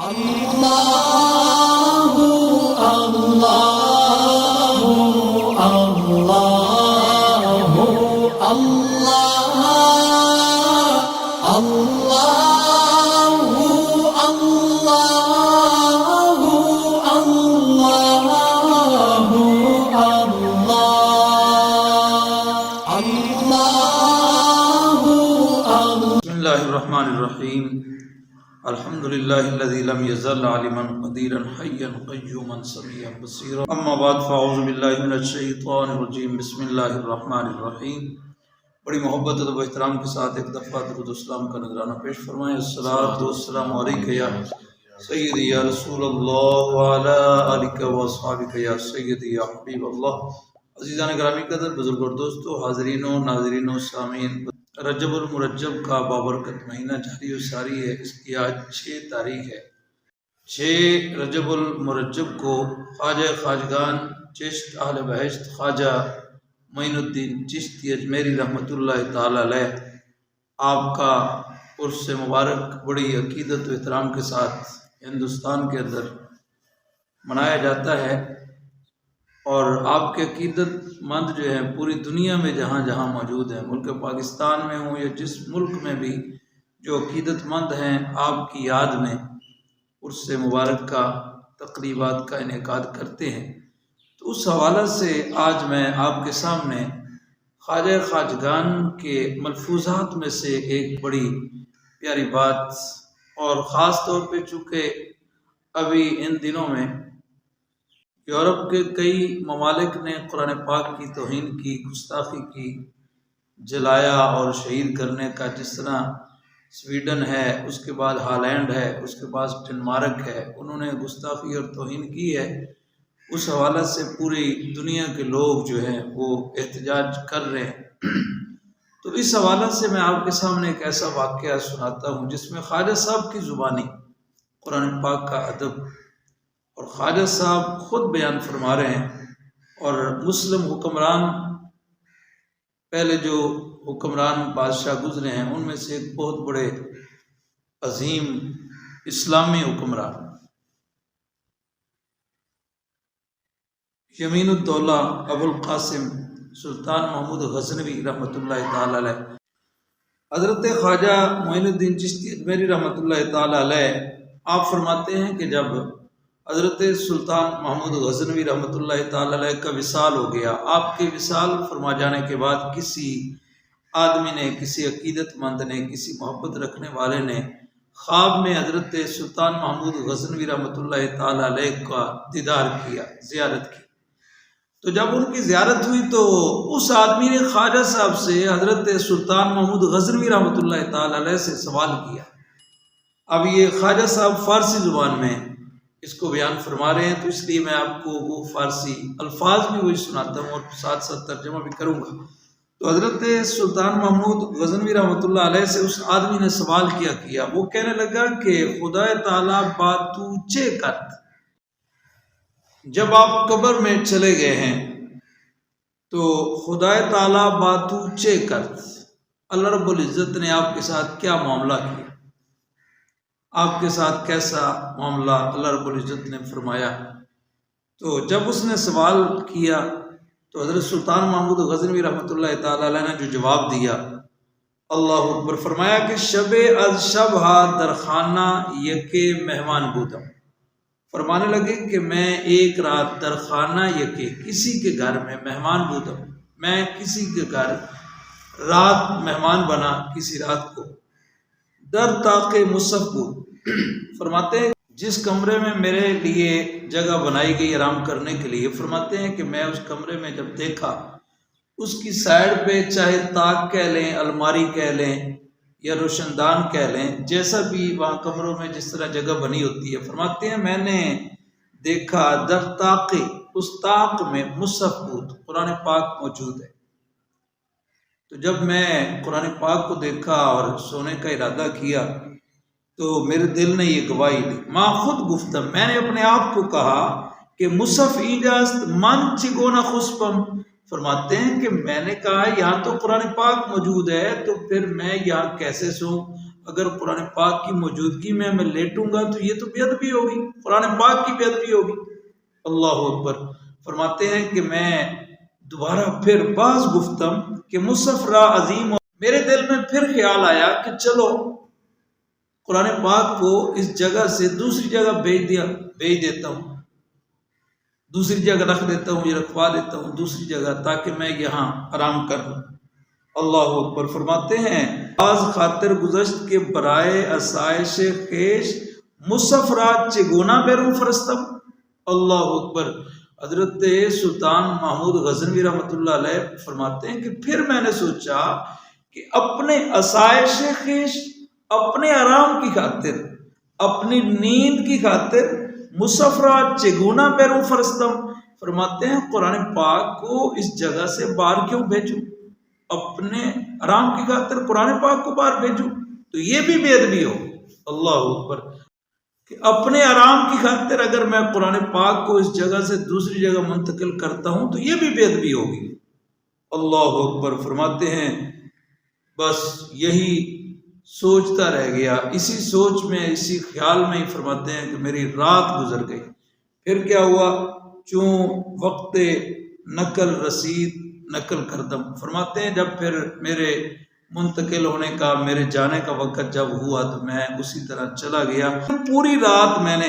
Allahu Allahu Allahu Allah Allahu Allahu Allahu Allah Bismillahirrahmanirrahim. Alhamdulillahilladzi lam yazal aliman qadiran hayyan qayyuman samiyan basira. Amma ba'd, fa'auzu billahi minash shaitanir rajim. Bismillahirrahmanirrahim. بڑی محبت و احترام کے ساتھ ایک دفعہ درود و سلام کا نذرانہ پیش فرمائیں. الصلاۃ والسلام علیک یا سیدی یا رسول اللہ وعلی آلک و اصحابک یا سیدی یا حبیب اللہ. عزیزان گرامی قدر، بزرگ اور دوستو، حاضرین و ناظرین و سامعین، رجب المرجب کا بابرکت مہینہ جاری و ساری ہے. اس کی آج 6 تاریخ ہے. 6 رجب المرجب کو خواجہ خواجگان چشت اہل بہشت خواجہ معین الدین چشتی اجمیری رحمۃ اللہ تعالی علیہ آپ کا عرس مبارک بڑی عقیدت و احترام کے ساتھ ہندوستان کے اندر منایا جاتا ہے. اور آپ کے عقیدت مند جو ہیں پوری دنیا میں جہاں جہاں موجود ہیں، ملک پاکستان میں ہوں یا جس ملک میں بھی جو عقیدت مند ہیں، آپ کی یاد میں عرس مبارک کا تقریبات کا انعقاد کرتے ہیں. تو اس حوالے سے آج میں آپ کے سامنے خواجہ خواجگان کے ملفوظات میں سے ایک بڑی پیاری بات، اور خاص طور پہ چونکہ ابھی ان دنوں میں یورپ کے کئی ممالک نے قرآن پاک کی توہین کی، گستاخی کی، جلایا اور شہید کرنے کا، جس طرح سویڈن ہے، اس کے بعد ہالینڈ ہے، اس کے بعد ڈنمارک ہے، انہوں نے گستاخی اور توہین کی ہے. اس حوالے سے پوری دنیا کے لوگ جو ہیں وہ احتجاج کر رہے ہیں. تو اس حوالے سے میں آپ کے سامنے ایک ایسا واقعہ سناتا ہوں جس میں خواجہ صاحب کی زبانی قرآن پاک کا ادب، اور خواجہ صاحب خود بیان فرما رہے ہیں. اور مسلم حکمران، پہلے جو حکمران بادشاہ گزرے ہیں ان میں سے ایک بہت بڑے عظیم اسلامی حکمران یمین الدولہ ابو القاسم سلطان محمود غزنوی رحمۃ اللہ تعالی علیہ، حضرت خواجہ معین الدین چشتی اجمیری رحمۃ اللہ تعالی علیہ آپ فرماتے ہیں کہ جب حضرت سلطان محمود غزنوی رحمۃ اللہ تعالی علیہ کا وصال ہو گیا، آپ کے وصال فرما جانے کے بعد کسی آدمی نے، کسی عقیدت مند نے، کسی محبت رکھنے والے نے خواب میں حضرت سلطان محمود غزنوی رحمۃ اللہ تعالی علیہ کا دیدار کیا، زیارت کی. تو جب ان کی زیارت ہوئی تو اس آدمی نے خواجہ صاحب سے حضرت سلطان محمود غزنوی رحمۃ اللہ تعالی علیہ سے سوال کیا. اب یہ خواجہ صاحب فارسی زبان میں اس کو بیان فرما رہے ہیں، تو اس لیے میں آپ کو وہ فارسی الفاظ بھی وہی سناتا ہوں اور ساتھ ساتھ ترجمہ بھی کروں گا. تو حضرت سلطان محمود غزنوی رحمۃ اللہ علیہ سے اس آدمی نے سوال کیا وہ کہنے لگا کہ خدا تعالیٰ باتو چے کرت، جب آپ قبر میں چلے گئے ہیں تو خدا تعالیٰ باتو چے کرت، اللہ رب العزت نے آپ کے ساتھ کیا معاملہ کیا، آپ کے ساتھ کیسا معاملہ اللہ رب العزت نے فرمایا. تو جب اس نے سوال کیا تو حضرت سلطان محمود غزنوی رحمۃ اللہ تعالی علیہ نے جو جواب دیا، اللہ اکبر، فرمایا کہ شب از شب ہا درخانہ یکے مہمان بودم. فرمانے لگے کہ میں ایک رات درخانہ یکے، کسی کے گھر میں مہمان بودم، میں کسی کے گھر رات مہمان بنا کسی رات کو. در تاق مصف بود، فرماتے ہیں جس کمرے میں میرے لیے جگہ بنائی گئی آرام کرنے کے لیے، فرماتے ہیں کہ میں اس کمرے میں جب دیکھا، اس کی سائڈ پہ چاہے طاق کہہ لیں، الماری کہہ لیں یا روشن دان کہہ لیں، جیسا بھی وہاں کمروں میں جس طرح جگہ بنی ہوتی ہے، فرماتے ہیں میں نے دیکھا در طاق، اس طاق میں مصحف بود، قرآن پاک موجود ہے. تو جب میں قرآن پاک کو دیکھا اور سونے کا ارادہ کیا تو میرے دل نے یہ گواہی دی، ماں خود گفتم، میں نے اپنے آپ کو کہا کہ مصحف ایجاست من چگونا خسپم. فرماتے ہیں کہ میں نے کہا یہاں تو قرآن پاک موجود ہے، تو پھر میں یہاں کیسے سوں؟ اگر قرآن پاک کی موجودگی میں لیٹوں گا تو یہ تو بے ادبی ہوگی، قرآن پاک کی بے ادبی ہوگی۔ اللہ اکبر۔ فرماتے ہیں کہ میں دوبارہ پھر باز گفتم کہ مصحف را عظیم، میرے دل میں پھر خیال آیا کہ چلو قرآن پاک کو اس جگہ سے دوسری جگہ بھیج دیتا ہوں، دوسری جگہ رکھ دیتا ہوں، یہ رکھوا دیتا ہوں دوسری جگہ، تاکہ میں یہاں آرام کر لوں۔ اللہ اکبر۔ فرماتے ہیں باز خاطر گزشت کے برائے آسائش خیش مصحف را چگونا بیرون فرستم۔ اللہ اکبر۔ حضرت سلطان محمود غزنوی رحمۃ اللہ علیہ فرماتے ہیں کہ پھر میں نے سوچا کہ اپنے آسائش خیش، اپنے آرام کی خاطر، اپنی نیند کی خاطر مصحف را چگونا بیرون فرستم۔ فرماتے ہیں قرآن پاک کو اس جگہ سے باہر کیوں بھیجوں؟ اپنے آرام کی خاطر قرآن پاک کو باہر بھیجوں تو یہ بھی بے ادبی ہو۔ اللہ اکبر۔ کہ اپنے آرام کی خاطر اگر میں قرآن پاک کو اس جگہ سے دوسری جگہ منتقل کرتا ہوں تو یہ بھی بے ادبی ہوگی۔ اللہ اکبر۔ فرماتے ہیں بس یہی سوچتا رہ گیا، اسی سوچ میں، اسی خیال میں ہی فرماتے ہیں کہ میری رات گزر گئی۔ پھر کیا ہوا؟ چوں وقت نقل رسید نقل کردم۔ فرماتے ہیں جب پھر میرے منتقل ہونے کا، میرے جانے کا وقت جب ہوا تو میں اسی طرح چلا گیا۔ پوری رات میں نے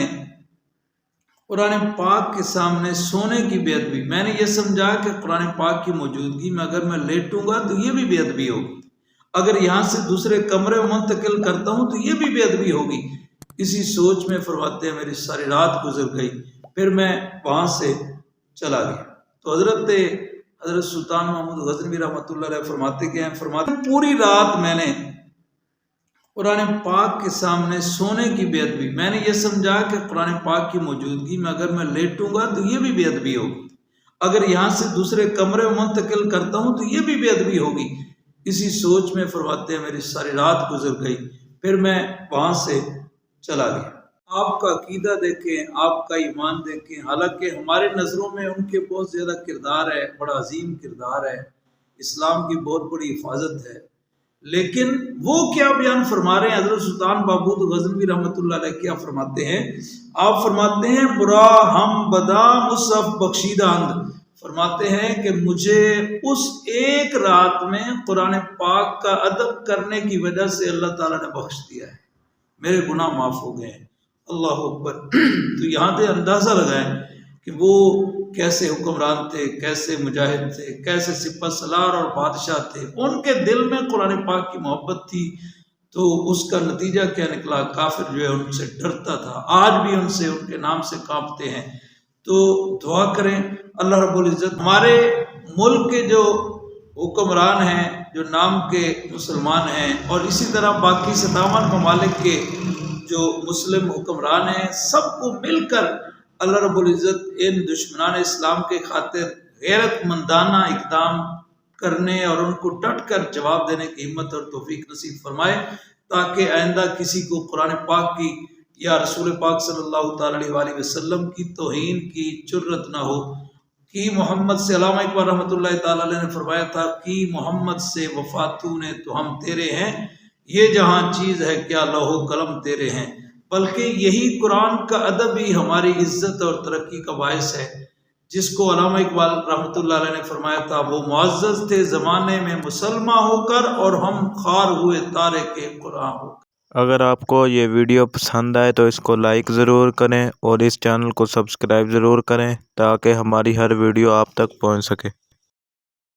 قرآن پاک کے سامنے سونے کی بے ادبی، میں نے یہ سمجھا کہ قرآن پاک کی موجودگی میں اگر میں لیٹوں گا تو یہ بھی بے ادبی ہوگی، اگر یہاں سے دوسرے کمرے میں منتقل کرتا ہوں تو یہ بھی بے ادبی ہوگی۔ اسی سوچ میں فرماتے ہیں میری ساری رات گزر گئی، پھر میں وہاں سے چلا گیا۔ تو حضرت سلطان محمود غزنوی رحمۃ اللہ علیہ فرماتے ہیں پوری رات میں نے قرآن پاک کے سامنے سونے کی بے ادبی، میں نے یہ سمجھا کہ قرآن پاک کی موجودگی میں اگر میں لیٹوں گا تو یہ بھی بے ادبی ہوگی، اگر یہاں سے دوسرے کمرے میں منتقل کرتا ہوں تو یہ بھی بے ادبی ہوگی۔ اسی سوچ میں فرماتے ہیں میری ساری رات گزر گئی، پھر میں وہاں سے چلا گیا۔ آپ کا عقیدہ دیکھیں، آپ کا ایمان دیکھیں، حالانکہ ہمارے نظروں میں ان کے بہت زیادہ کردار ہے، بڑا عظیم کردار ہے، اسلام کی بہت بڑی حفاظت ہے، لیکن وہ کیا بیان فرما رہے ہیں؟ حضرت سلطان محمود غزنوی رحمۃ اللہ علیہ کیا فرماتے ہیں؟ آپ فرماتے ہیں برا ہم بدا مصحف بخشیدند، فرماتے ہیں کہ مجھے اس ایک رات میں قرآن پاک کا ادب کرنے کی وجہ سے اللہ تعالیٰ نے بخش دیا ہے، میرے گناہ معاف ہو گئے ہیں۔ اللہ اکبر۔ تو یہاں پہ اندازہ لگائیں کہ وہ کیسے حکمران تھے، کیسے مجاہد تھے، کیسے سپہ سالار اور بادشاہ تھے، ان کے دل میں قرآن پاک کی محبت تھی، تو اس کا نتیجہ کیا نکلا؟ کافر جو ہے ان سے ڈرتا تھا، آج بھی ان سے، ان کے نام سے کانپتے ہیں۔ تو دعا کریں اللہ رب العزت ہمارے ملک کے جو حکمران ہیں، جو نام کے مسلمان ہیں، اور اسی طرح باقی 57 ممالک کے جو مسلم حکمران ہیں، سب کو مل کر اللہ رب العزت ان دشمنان اسلام کے خاطر غیرت مندانہ اقدام کرنے اور ان کو ڈٹ کر جواب دینے کی ہمت اور توفیق نصیب فرمائے، تاکہ آئندہ کسی کو قرآن پاک کی یا رسول پاک صلی اللہ تعالی علیہ وآلہ وسلم کی توہین کی جرت نہ ہو۔ کہ محمد سے علامہ اقبال رحمۃ اللہ تعالی علیہ نے فرمایا تھا کہ محمد سے وفاتو نے تو ہم تیرے ہیں، یہ جہاں چیز ہے کیا لوح و قلم تیرے ہیں۔ بلکہ یہی قرآن کا ادب ہی ہماری عزت اور ترقی کا باعث ہے، جس کو علامہ اقبال رحمۃ اللہ علیہ نے فرمایا تھا وہ معزز تھے زمانے میں مسلمان ہو کر، اور ہم خوار ہوئے تارے کے قرآن ہو کر۔ اگر آپ کو یہ ویڈیو پسند آئے تو اس کو لائک ضرور کریں اور اس چینل کو سبسکرائب ضرور کریں تاکہ ہماری ہر ویڈیو آپ تک پہنچ سکے۔